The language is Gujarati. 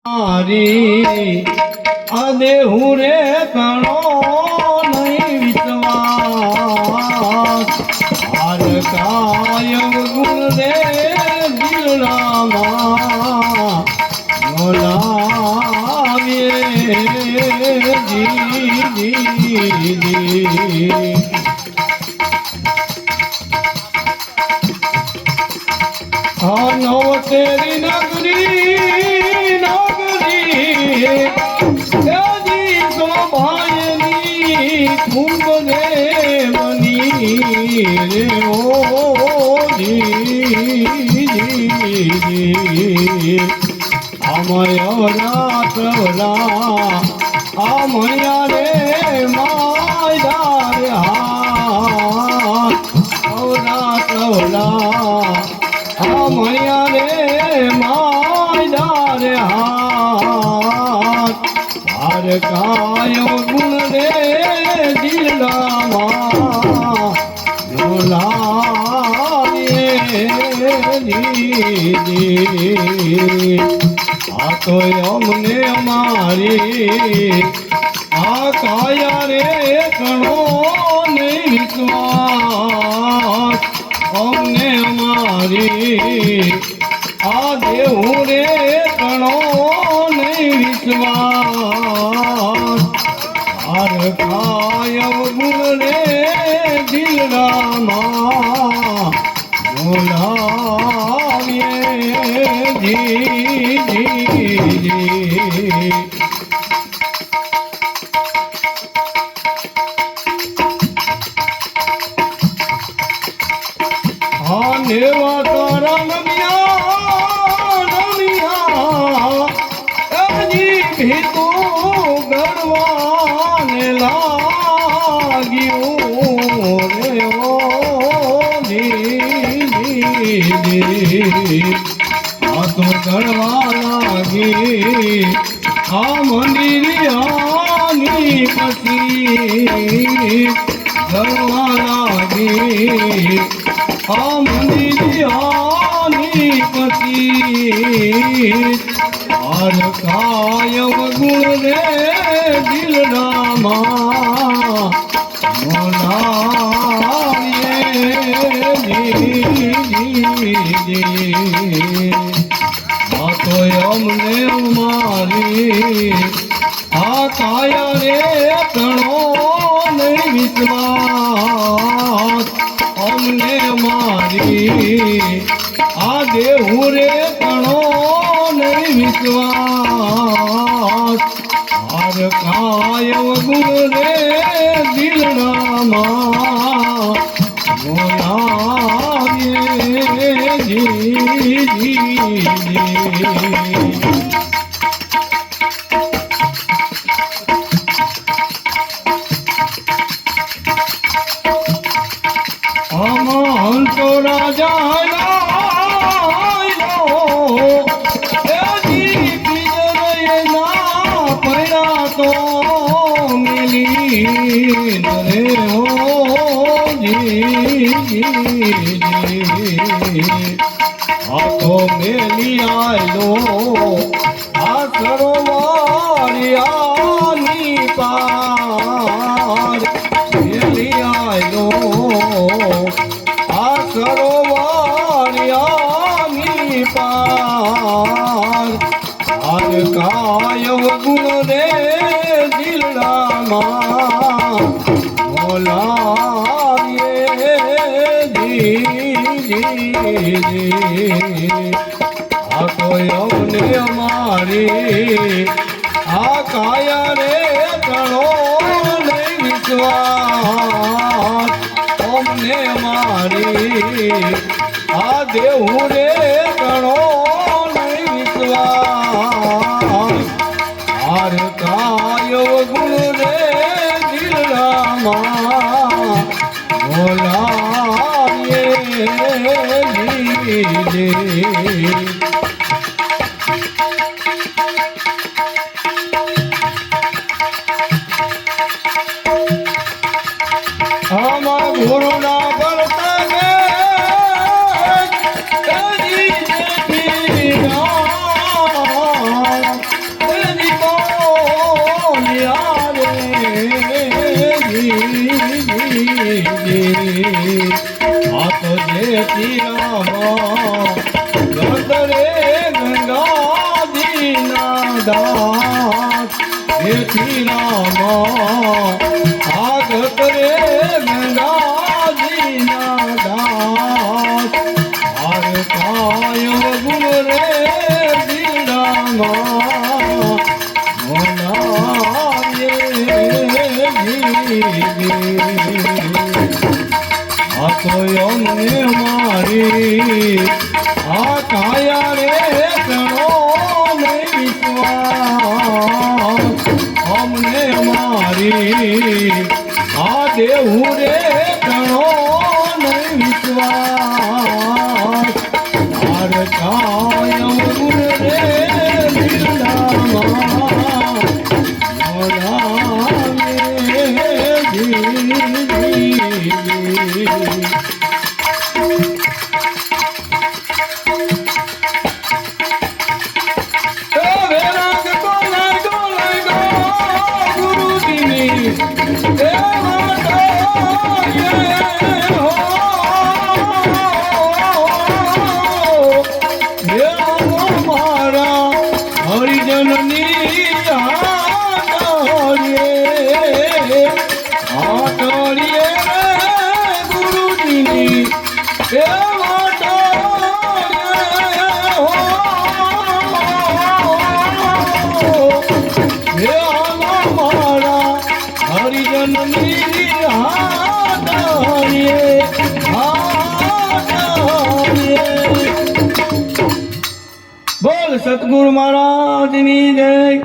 મારી આ દેહુ રે કણો નહીં વિશ્વાસ હાર કાયમ ગુણ રે દિલડામાં બોલાવીએ જી હા નવ તેરી નગરી કુંભ દેવની રે ઓ અમય રાતવલા અમયા રે માયદાર રાતવલા અમયા રે માયદાર હાર કાય ગુણ રે આ તો અમને અમારી આ કાયા રે કણો નહીં વિશ્વાસ અમને અમારી આ દેવું રે કણો નહીં વિશ્વાસ હાર કાયમ ગુણ રે દિલડામાં બોલાવીએ જી હા નેવા તારા નમિયા ભીતો ગણવાને લાગ્યું રે ઓ આ તો ગણવા લાગી આ મંદિરિયાની પછી ગણવા લાગી આ મંદિરિયાની પછી હાર કાયમ ગુણ રે દિલડામાં આ તો અમને અમારી આ કાયા રે કણો નહીં વિશ્વાસ અમને અમારી આ દેહુ રે કણો નહીં વિશ્વાસ હાર કાયમ ગુણ રે દિલડામાં બોલાવીએ જી તો રાજા પૈડા તો મિલી રે હો જી આ તો મેલી આયલો આ સરોવરિયાની પાર મેલી આયલો આ સરોવરિયાની પાર હાર કાયમ ગુણ રે દિલડામાં બોલાવીએ આ તો અમને અમારી આ કાયા રે કણો નહીં વિશ્વાસ અમને અમારી આ દેવું રે કણો નહીં વિશ્વાસ હાર કાયમ ગુણ રે દિલડામાં બોલાવીએ આમાં ગુરુના બળતા દાસ જેથી રામ આગ કરે ગંગાજીના દાસ હાર કાયમ ગુણ રે દીડામાં આ તો અમને મારી આ કાયા રે ચણો નહીં વિશ્વાસ અમને મારી આ દેવું રે ચણો નહીં વિશ્વાસ હાર કાયમ ગુણ રે બોલ સતગુરુ મહારાજની જય.